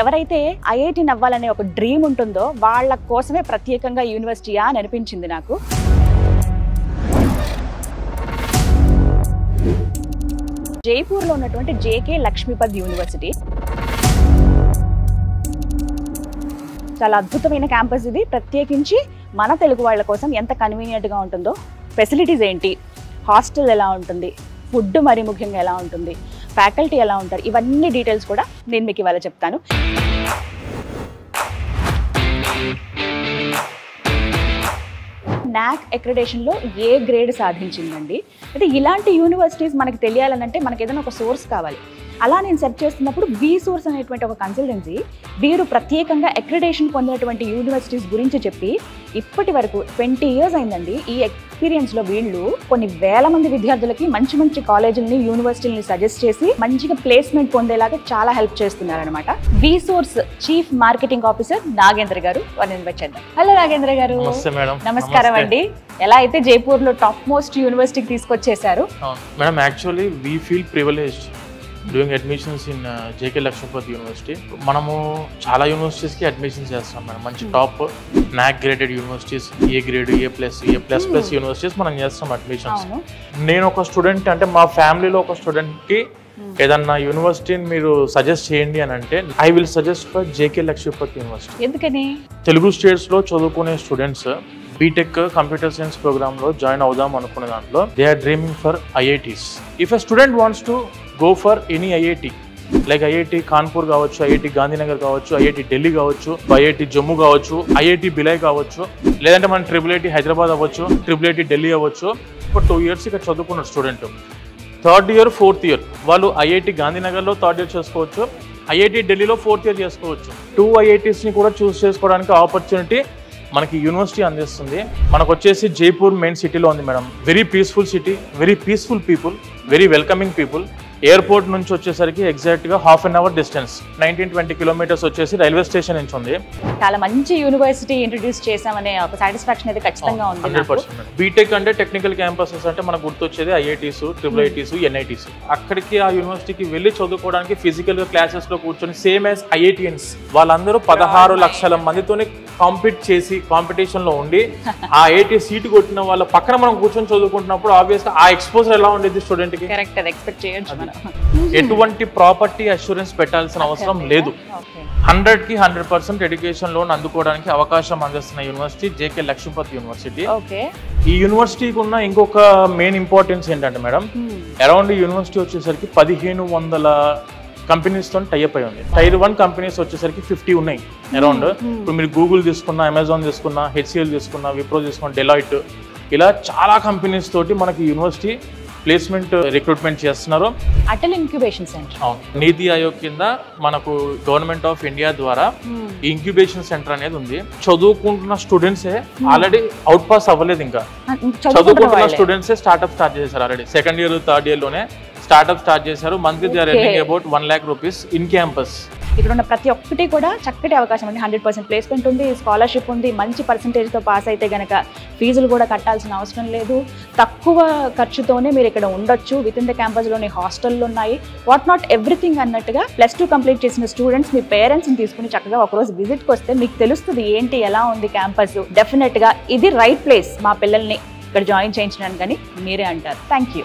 ఎవరైతే ఐఐటి అవ్వాలనే ఒక డ్రీమ్ ఉంటుందో వాళ్ళ కోసమే ప్రత్యేకంగా యూనివర్సిటీయా అని అనిపించింది నాకు. జైపూర్లో ఉన్నటువంటి జేకే లక్ష్మీపద్ యూనివర్సిటీ చాలా అద్భుతమైన క్యాంపస్ ఇది. ప్రత్యేకించి మన తెలుగు వాళ్ళ కోసం ఎంత కన్వీనియంట్గా ఉంటుందో, ఫెసిలిటీస్ ఏంటి, హాస్టల్ ఎలా ఉంటుంది, ఫుడ్ మరి ముఖ్యంగా ఎలా ఉంటుంది, ఫ్యాకల్టీ ఎలా ఉంటారు, ఇవన్నీ డీటెయిల్స్ కూడా నేను మీకు ఇవాళ చెప్తాను. నాక్ అక్రిడేషన్లో ఏ గ్రేడ్ సాధించిందండి. అయితే ఇలాంటి యూనివర్సిటీస్ మనకి తెలియాలనంటే మనకి ఏదైనా ఒక సోర్స్ కావాలి. అలా నేను సెర్చ్ చేస్తున్నప్పుడు వి సోర్స్ అనేటువంటి ఒక కన్సల్టెన్సీ వీరు ప్రత్యేకంగా అక్రిడేషన్ పొందినటువంటి యూనివర్సిటీస్ గురించి చెప్పి ఇప్పటి వరకు 20 years అయిందండి. ఈ ఎక్స్పీరియన్స్లో వీళ్ళు కొన్ని వేల మంది విద్యార్థులకి మంచి మంచి కాలేజీలని, యూనివర్సిటీలని సజెస్ట్ చేసి మంచిగా ప్లేస్మెంట్ పొందేలాగా చాలా హెల్ప్ చేస్తున్నారనమాట. V source chief marketing officer Nagendra garu వారిని ఇన్వైట్ చేద్దాం. హలో నాగేంద్ర గారు. నమస్కారం అండి. ఎలా అయితే జైపూర్లో టాప్ మోస్ట్ యూనివర్సిటీకి తీసుకొచ్చేసారు madam. Actually we feel privileged doing admissions in JK Lakshmipat university. మనము చాలా యూనివర్సిటీస్కి అడ్మిషన్స్ చేస్తాం మేడం. మంచి top NAAC graded universities, A grade, A plus universities మనం చేస్తాం అడ్మిషన్స్. నేను ఒక స్టూడెంట్, అంటే మా ఫ్యామిలీలో ఒక స్టూడెంట్కి ఏదన్నా యూనివర్సిటీని మీరు సజెస్ట్ చేయండి అని అంటే I will suggest for JK Lakshmipat University. ఎందుకని? తెలుగు స్టేట్స్లో చదువుకునే స్టూడెంట్స్ బీటెక్ కంప్యూటర్ సైన్స్ ప్రోగ్రామ్లో జాయిన్ అవుదాం అనుకునే దాంట్లో they are dreaming for IITs. If a student wants to go for any IIT, like IIT Kanpur కావచ్చు, ఐఐటి గాంధీనగర్ కావచ్చు, ఐఐటి ఢిల్లీ కావచ్చు, ఐఐటి జమ్మూ కావచ్చు, ఐఐటి బిలై కావచ్చు, లేదంటే మన ట్రిపుల్ హైదరాబాద్ అవ్వచ్చు, ట్రిపుల్ ఢిల్లీ అవ్వచ్చు. ఇప్పుడు 2 years ఇక్కడ చదువుకున్న student 3rd year 4th year వాళ్ళు ఐఐటి గాంధీనగర్లో 3rd year చేసుకోవచ్చు, ఐఐటి ఢిల్లీలో 4th year చేసుకోవచ్చు. 2 IITsని కూడా చూస్ చేసుకోవడానికి ఆపర్చునిటీ మనకి యూనివర్సిటీ అందిస్తుంది. మనకు వచ్చేసి జైపూర్ మెయిన్ సిటీలో ఉంది madam. Very peaceful city, very peaceful people, very welcoming people. Airport నుంచి వచ్చేసరికి ఎగ్జాక్ట్గా 1/2 hour డిస్టెన్స్, 19-20 kilometers వచ్చేసి రైల్వే స్టేషన్ నుంచి ఉంది. చాలా మంచి యూనివర్సిటీ ఇంట్రడ్యూస్ చేసామనే ఒక సాటిస్ఫాక్షన్ అయితే ఖచ్చితంగా ఉంది. 100%. బీటెక్ అంటే టెక్నికల్ క్యాంపసెస్ అంటే మనకు గుర్తొచ్చేది ఐఐటీస్, ట్రిపుల్ ఐటీస్, ఎన్ఐటీస్. అక్కడికి ఆ యూనివర్సిటీకి వెళ్ళి చదువుకోవడానికి ఫిజికల్గా క్లాసెస్లో కూర్చొని సేమ్ యాజ్ ఐఐటియన్స్ వాళ్ళందరూ 16 లక్షల మందితోనే కాంపీట్ చేసి కాంపిటీషన్లో ఉండి ఆ ఐఐటి సీటు కొట్టిన వాళ్ళ పక్కన మనం కూర్చొని చదువుకుంటున్నప్పుడు ఆబ్వియస్గా ఆ ఎక్స్పోజర్ ఎలా ఉండేది స్టూడెంట్కి? కరెక్ట్, అది ఎక్స్పెక్ట్ చేయొచ్చు. ఎటువంటి ప్రాపర్టీ అష్యూరెన్స్ పెట్టాల్సిన అవసరం లేదు. 100కి 100% ఎడ్యుకేషన్ లోన్ అందుకోవడానికి అవకాశం అందిస్తున్న యూనివర్సిటీ జేకే లక్ష్మీపద్ యూనివర్సిటీ. ఈ యూనివర్సిటీకి ఉన్న ఇంకొక మెయిన్ ఇంపార్టెన్స్ ఏంటంటే మేడం, అరౌండ్ ఈ యూనివర్సిటీ వచ్చేసరికి 1500 కంపెనీస్తో టైఅప్ అయి ఉంది. Tier 1 కంపెనీస్ వచ్చేసరికి 50 ఉన్నాయి అరౌండ్. ఇప్పుడు మీరు గూగుల్ తీసుకున్నా, అమెజాన్ తీసుకున్నా, HCL తీసుకున్నా, విప్రో తీసుకున్నా, డెలాయిట్, ఇలా చాలా కంపెనీస్ తోటి మనకి యూనివర్సిటీ ప్లేస్మెంట్ రిక్రూట్మెంట్ చేస్తున్నారు. అటల్ ఇంక్యుబేషన్ సెంటర్, నీతి ఆయోగ్ కింద మనకు గవర్నమెంట్ ఆఫ్ ఇండియా ద్వారా ఈ ఇంక్యుబేషన్ సెంటర్ అనేది ఉంది. చదువుకుంటున్న స్టూడెంట్సే ఆల్రెడీ అవుట్ పాస్ అవ్వలేదు, ఇంకా చదువుకుంటున్న స్టూడెంట్సే స్టార్ట్అప్ స్టార్ట్ చేశారు. Already 2nd year 3rd year లోనే స్టార్ట్అప్ స్టార్ట్ చేశారు. Monthly they are earning about 1 lakh rupees in campus. ఇక్కడ ఉన్న ప్రతి ఒక్కటి కూడా చక్కటి అవకాశం ఉంది. 100% ప్లేస్మెంట్ ఉంది, స్కాలర్షిప్ ఉంది. మంచి పర్సంటేజ్తో పాస్ అయితే గనక ఫీజులు కూడా కట్టాల్సిన అవసరం లేదు. తక్కువ ఖర్చుతోనే మీరు ఇక్కడ ఉండొచ్చు. విత్ ఇన్ ద క్యాంపస్లోని హాస్టల్లో ఉన్నాయి. వాట్ నాట్ ఎవ్రీథింగ్ అన్నట్టుగా +2 కంప్లీట్ చేసిన స్టూడెంట్స్ మీ పేరెంట్స్ని తీసుకుని చక్కగా ఒకరోజు విజిట్కి వస్తే మీకు తెలుస్తుంది ఏంటి, ఎలా ఉంది క్యాంపస్. డెఫినెట్గా ఇది రైట్ ప్లేస్ మా పిల్లల్ని ఇక్కడ జాయిన్ చేయించడానికి అని మీరే అంటారు. Thank you.